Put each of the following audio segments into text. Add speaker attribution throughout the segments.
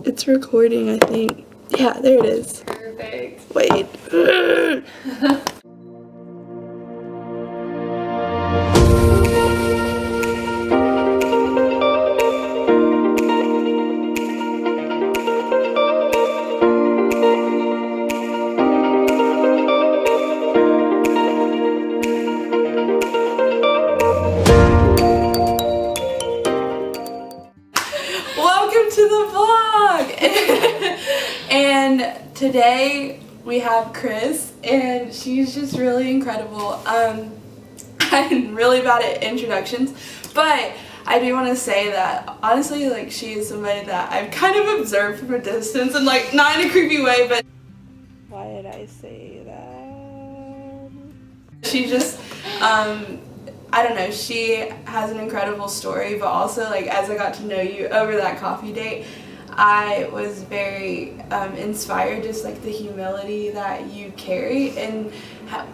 Speaker 1: It's recording, I think. Yeah, there it is.
Speaker 2: Perfect.
Speaker 1: Wait. Welcome to the vlog! And today we have Kris, and she's just really incredible. I'm really bad at introductions, but I do want to say that honestly, like, she is somebody that I've kind of observed from a distance, and like, not in a creepy way, but why did I say that? She just, I don't know, she has an incredible story, but also, like, as I got to know you over that coffee date, I was very inspired, just like the humility that you carry and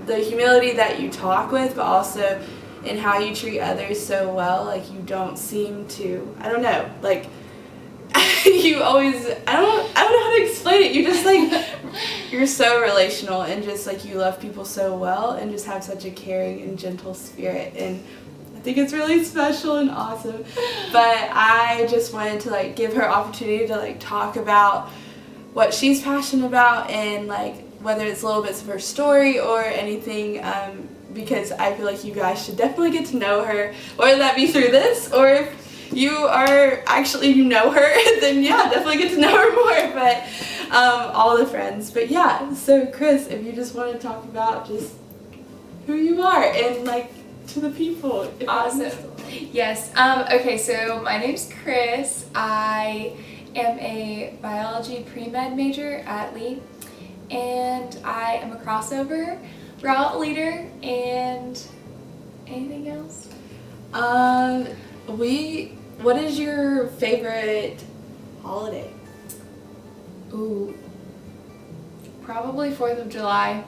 Speaker 1: the humility that you talk with, but also in how you treat others so well. Like, you don't seem to, I don't know, like, you always, I don't know how to explain it. You just, like, you're so relational, and just, like, you love people so well and just have such a caring and gentle spirit, and I think it's really special and awesome. But I just wanted to, like, give her opportunity to, like, talk about what she's passionate about, and, like, whether it's little bits of her story or anything, because I feel like you guys should definitely get to know her, whether that be through this, or if you are actually, you know her, then yeah, definitely get to know her more, but all the friends. But yeah, so Kris, if you just want to talk about just who you are and, like, to the people.
Speaker 2: Awesome. Yes. Okay, so my name's Kris. I am a biology pre-med major at Lee, and I am a crossover route leader. And anything else?
Speaker 1: What is your favorite holiday?
Speaker 2: Ooh, probably 4th of July.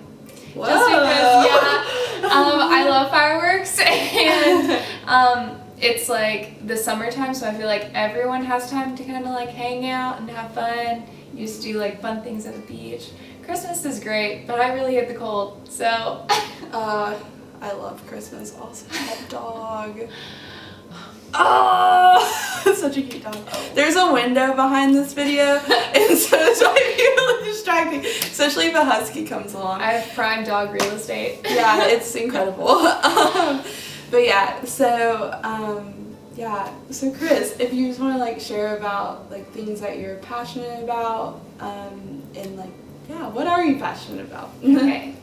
Speaker 1: Whoa.
Speaker 2: Just because, yeah, I love fireworks, and it's like the summertime, so I feel like everyone has time to kind of like hang out and have fun. You just do like fun things at the beach. Christmas is great, but I really hate the cold, so.
Speaker 1: I love Christmas. Also, that dog. Oh, it's such a cute dog. There's a window behind this video, and so it's might be really distracting, especially if a husky comes along.
Speaker 2: I have prime dog real estate.
Speaker 1: Yeah, it's incredible. But yeah, so so Kris, if you just want to, like, share about, like, things that you're passionate about, and, like, yeah, what are you passionate about?
Speaker 2: Okay,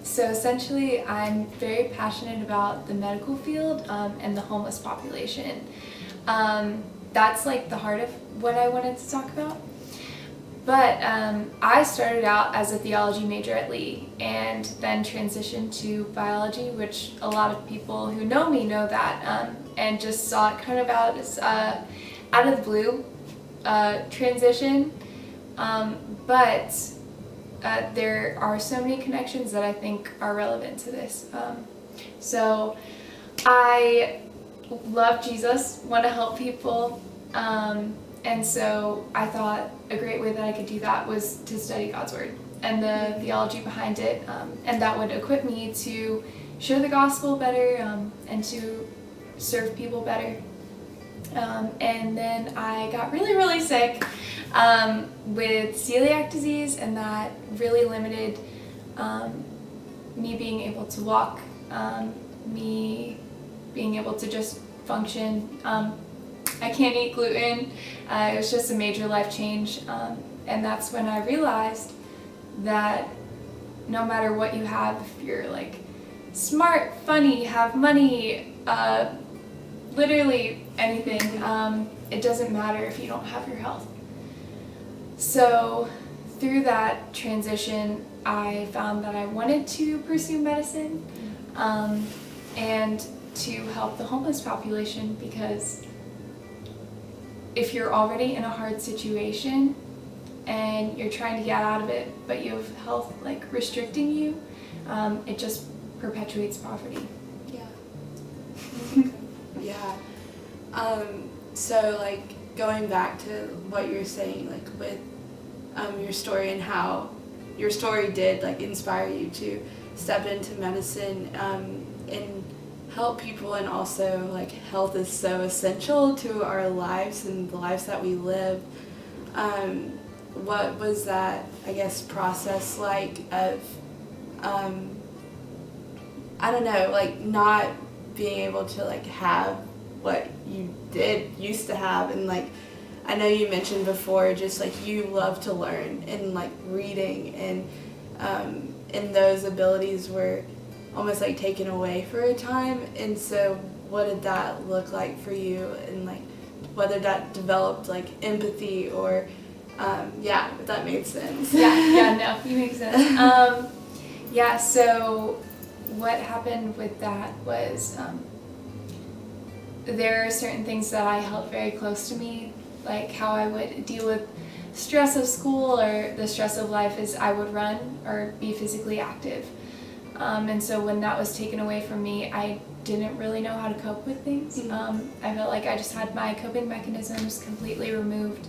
Speaker 2: so essentially I'm very passionate about the medical field and the homeless population. That's like the heart of what I wanted to talk about. But I started out as a theology major at Lee, and then transitioned to biology, which a lot of people who know me know that, and just saw it kind of out of the blue transition. But there are so many connections that I think are relevant to this. So I love Jesus, want to help people, and so I thought a great way that I could do that was to study God's Word and the theology behind it, and that would equip me to share the gospel better, and to serve people better. And then I got really, really sick with celiac disease, and that really limited me being able to walk, me being able to just function. I can't eat gluten. It was just a major life change, and that's when I realized that no matter what you have, if you're like smart, funny, have money, literally anything, it doesn't matter if you don't have your health. So through that transition, I found that I wanted to pursue medicine, and to help the homeless population, because if you're already in a hard situation and you're trying to get out of it, but you have health like restricting you, it just perpetuates poverty.
Speaker 1: Yeah. Yeah. So, like, going back to what you're saying, like with your story and how your story did like inspire you to step into medicine and help people, and also like health is so essential to our lives and the lives that we live. What was that, I guess, process like of I don't know, like not being able to like have what you used to have, and like I know you mentioned before just like you love to learn and like reading, and those abilities were almost like taken away for a time. And so what did that look like for you, and like whether that developed like empathy or if that made sense.
Speaker 2: No, you make sense. So what happened with that was there are certain things that I held very close to me, like how I would deal with stress of school or the stress of life is I would run or be physically active. And so when that was taken away from me, I didn't really know how to cope with things. I felt like I just had my coping mechanisms completely removed.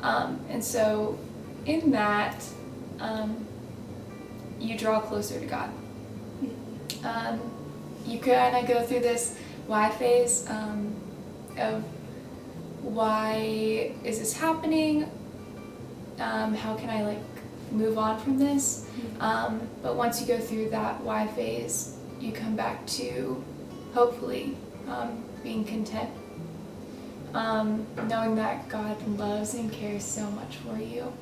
Speaker 2: And so in that, you draw closer to God. You kind of go through this why phase of why is this happening? How can I like move on from this? But once you go through that why phase, you come back to hopefully being content, knowing that God loves and cares so much for you,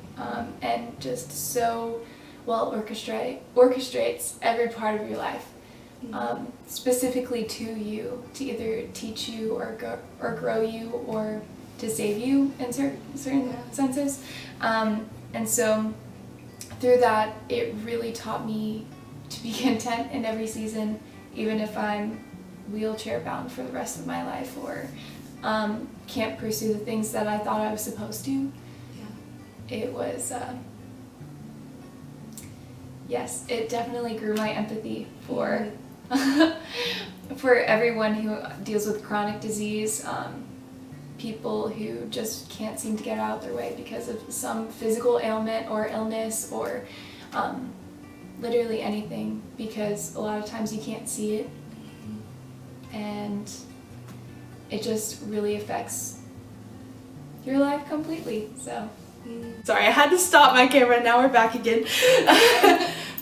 Speaker 2: and just so well orchestrates every part of your life, specifically to you, to either teach you or grow you or to save you in certain senses. And so through that, it really taught me to be content in every season, even if I'm wheelchair bound for the rest of my life or can't pursue the things that I thought I was supposed to. It was, yes, it definitely grew my empathy for for everyone who deals with chronic disease, people who just can't seem to get out of their way because of some physical ailment or illness or literally anything, because a lot of times you can't see it and it just really affects your life completely. So
Speaker 1: sorry, I had to stop my camera. Now we're back again.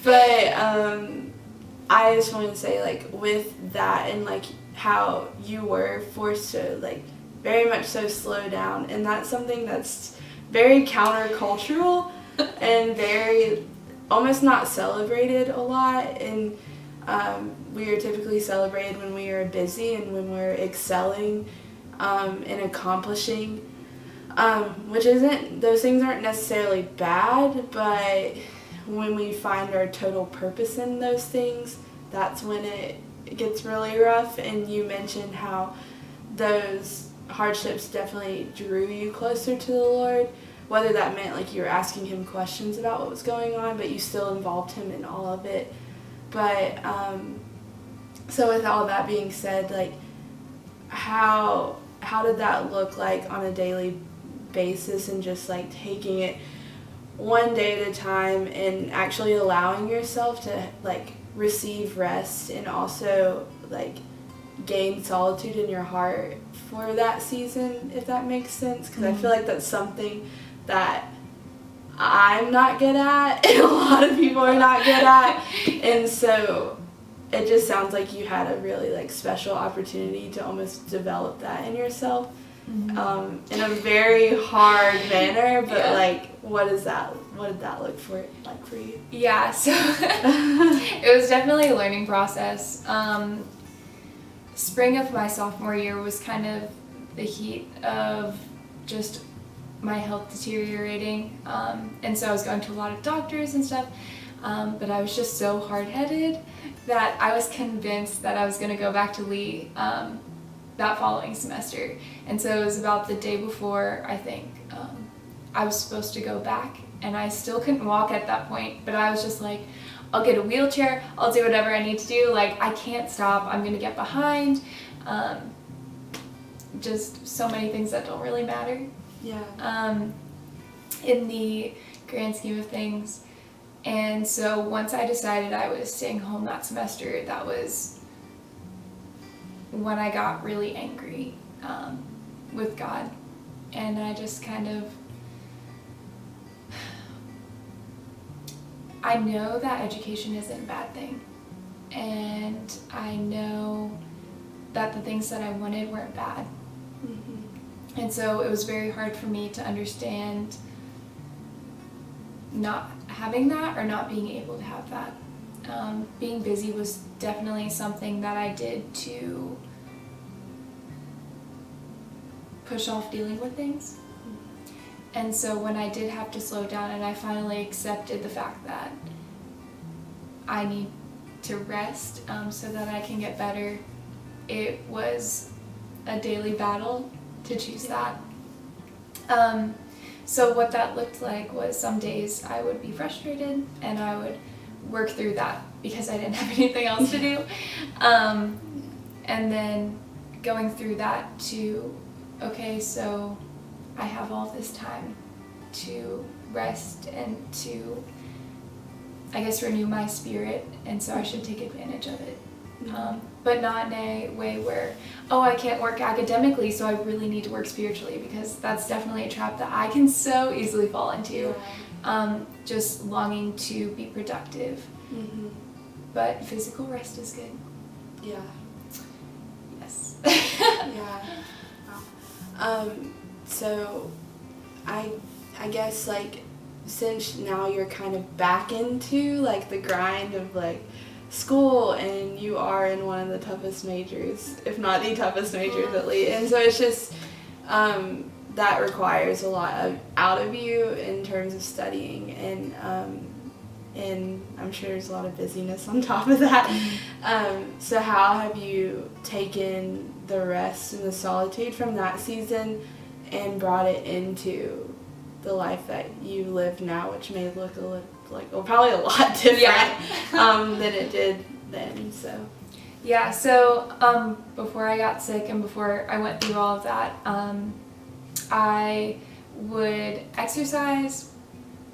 Speaker 1: But I just wanted to say, like, with that and like how you were forced to like very much so slow down, and that's something that's very countercultural and very almost not celebrated a lot. And we are typically celebrated when we are busy and when we're excelling and accomplishing, which isn't, those things aren't necessarily bad, but when we find our total purpose in those things, that's when it gets really rough. And you mentioned how those hardships definitely drew you closer to the Lord, whether that meant like you were asking him questions about what was going on, but you still involved him in all of it. But so with all that being said, like how did that look like on a daily basis, and just like taking it one day at a time and actually allowing yourself to like receive rest and also like gain solitude in your heart for that season, if that makes sense? Because I feel like that's something that I'm not good at and a lot of people are not good at, and so it just sounds like you had a really like special opportunity to almost develop that in yourself in a very hard manner. But like, what did that look like for you?
Speaker 2: Yeah, so it was definitely a learning process. Spring of my sophomore year was kind of the heat of just my health deteriorating, and so I was going to a lot of doctors and stuff, but I was just so hard-headed that I was convinced that I was going to go back to Lee that following semester. And so it was about the day before, I think, I was supposed to go back, and I still couldn't walk at that point, but I was just like, I'll get a wheelchair, I'll do whatever I need to do, like I can't stop, I'm gonna get behind, just so many things that don't really matter. in the grand scheme of things. And so once I decided I was staying home that semester, that was when I got really angry with God. And I just kind of, I know that education isn't a bad thing. And I know that the things that I wanted weren't bad. Mm-hmm. And so it was very hard for me to understand not having that or not being able to have that. Being busy was definitely something that I did to push off dealing with things. And so when I did have to slow down and I finally accepted the fact that I need to rest so that I can get better, it was a daily battle to choose that. So what that looked like was some days I would be frustrated and I would work through that because I didn't have anything else to do. And then going through that to, okay, so I have all this time to rest and to, I guess, renew my spirit, and so I should take advantage of it. But not in a way where, oh, I can't work academically, so I really need to work spiritually, because that's definitely a trap that I can so easily fall into. Just longing to be productive. Mm-hmm. But physical rest is good.
Speaker 1: Yeah.
Speaker 2: Yes.
Speaker 1: Yeah. Wow. So I guess, like, since now you're kind of back into, like, the grind of, like, school, and you are in one of the toughest majors, if not the toughest majors at least, and so it's just that requires a lot out of you in terms of studying, and I'm sure there's a lot of busyness on top of that. So how have you taken the rest and the solitude from that season and brought it into the life that you live now, which may look probably a lot different than it did then? So
Speaker 2: yeah, so before I got sick and before I went through all of that, I would exercise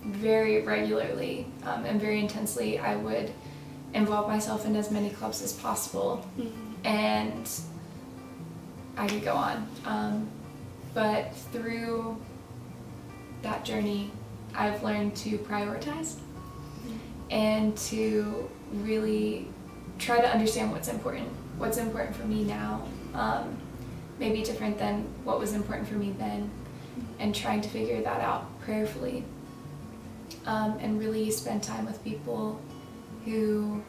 Speaker 2: very regularly and very intensely. I would involve myself in as many clubs as possible. Mm-hmm. And I could go on. But through that journey, I've learned to prioritize and to really try to understand what's important for me now, maybe different than what was important for me then, and trying to figure that out prayerfully, and really spend time with people who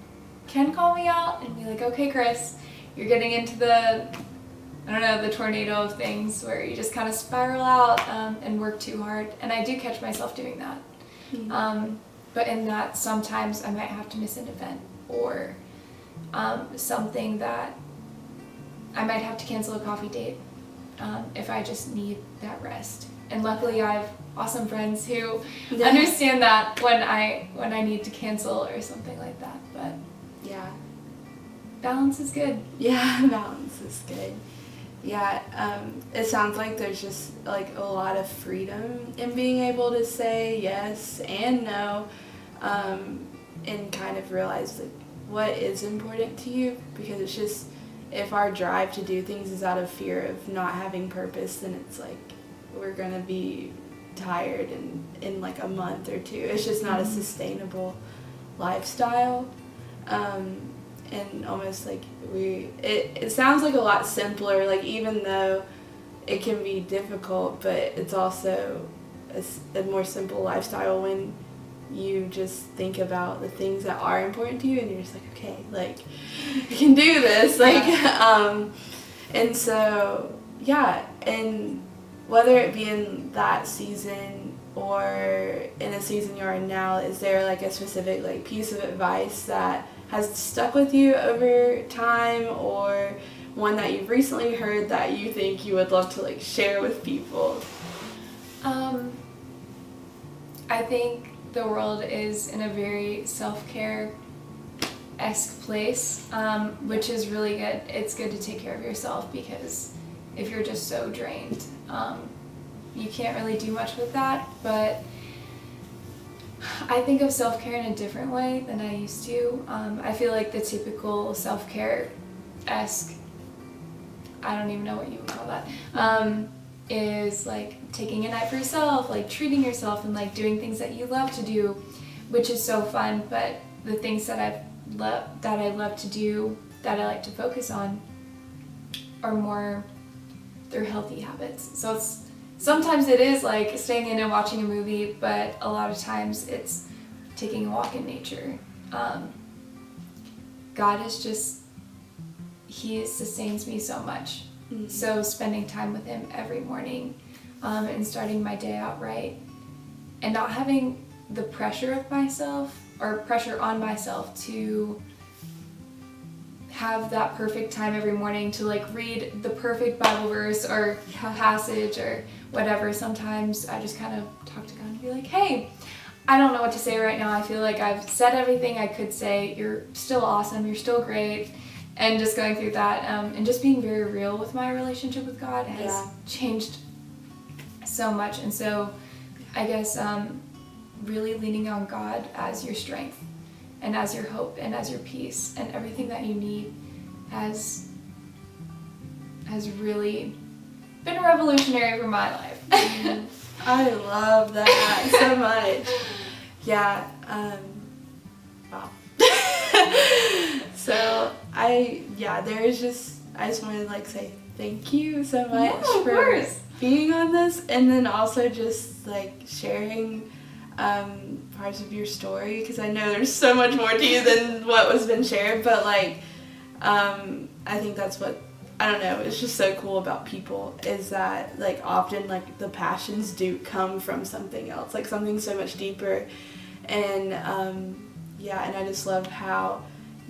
Speaker 2: can call me out and be like, okay, Kris, you're getting into the tornado of things where you just kind of spiral out and work too hard. And I do catch myself doing that. Mm-hmm. But in that, sometimes I might have to miss an event or something that I might have to cancel a coffee date if I just need that rest. And luckily I have awesome friends who understand that when I need to cancel or something like that. But
Speaker 1: yeah,
Speaker 2: balance is good.
Speaker 1: Yeah, balance is good. Yeah, it sounds like there's just, like, a lot of freedom in being able to say yes and no, and kind of realize, like, what is important to you, because it's just, if our drive to do things is out of fear of not having purpose, then it's like we're gonna be tired in like a month or two. It's just not a sustainable lifestyle. And almost like it sounds like a lot simpler, like, even though it can be difficult, but it's also a more simple lifestyle when you just think about the things that are important to you, and you're just like, okay, like, I can do this, like, and so, yeah, and whether it be in that season or in a season you're in now, is there, like, a specific, like, piece of advice that has stuck with you over time, or one that you've recently heard that you think you would love to, like, share with people?
Speaker 2: I think the world is in a very self-care-esque place, which is really good. It's good to take care of yourself, because if you're just so drained, you can't really do much with that, but I think of self-care in a different way than I used to. I feel like the typical self-care-esque, I don't even know what you would call that, is like taking a night for yourself, like treating yourself and like doing things that you love to do, which is so fun. But the things that I love to do, that I like to focus on, are more, they're healthy habits. So sometimes it is like staying in and watching a movie, but a lot of times it's taking a walk in nature. God is just, He sustains me so much. Mm-hmm. So spending time with Him every morning, and starting my day out right, and not having the pressure of myself, or pressure on myself to have that perfect time every morning to like read the perfect Bible verse or passage or whatever. Sometimes I just kind of talk to God and be like, hey, I don't know what to say right now. I feel like I've said everything I could say. You're still awesome. You're still great. And just going through that, and just being very real with my relationship with God has changed so much. And so I guess really leaning on God as your strength and as your hope and as your peace and everything that you need has really been revolutionary for my life.
Speaker 1: I love that so much. Yeah. Wow. So I just wanted to like say thank you so much for being on this, and then also just like sharing parts of your story, because I know there's so much more to you than what was been shared, but like I think that's what, I don't know, it's just so cool about people, is that like often like the passions do come from something else, like something so much deeper. And and I just love how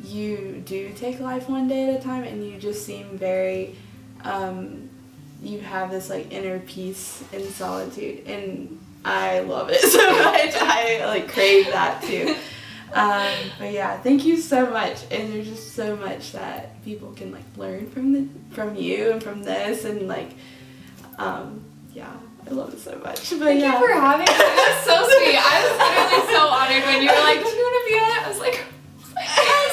Speaker 1: you do take life one day at a time, and you just seem very you have this like inner peace and solitude, and I love it so much. I like crave that too. But yeah, thank you so much. And there's just so much that people can like learn from you and from this, and like I love it so much. But
Speaker 2: thank you for having me. That was so sweet. I was literally so honored when you were like, do you want to be on it? I was like, yes.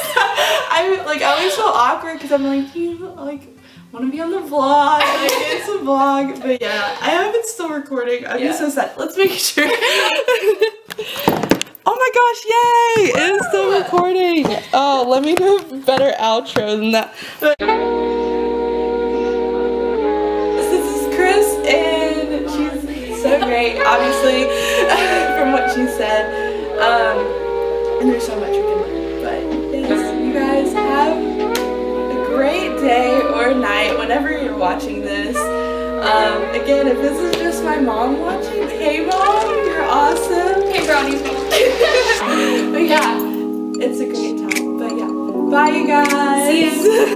Speaker 1: I always feel awkward because I'm like, do you like want to be on the vlog? Like, it's a vlog. But yeah, I hope it's still recording. I'm just so sad. Let's make sure. Oh my gosh, yay! It is still recording. Oh, let me do a better outro than that. This is Kris, and she's so great, obviously, from what she said. And there's so much we can learn. But thanks, you guys. Have a great day or night whenever you're watching this. Again, if this is just my mom watching, hey mom, you're awesome.
Speaker 2: Hey brownies.
Speaker 1: But yeah, it's a great time. But yeah, bye you guys.
Speaker 2: See ya.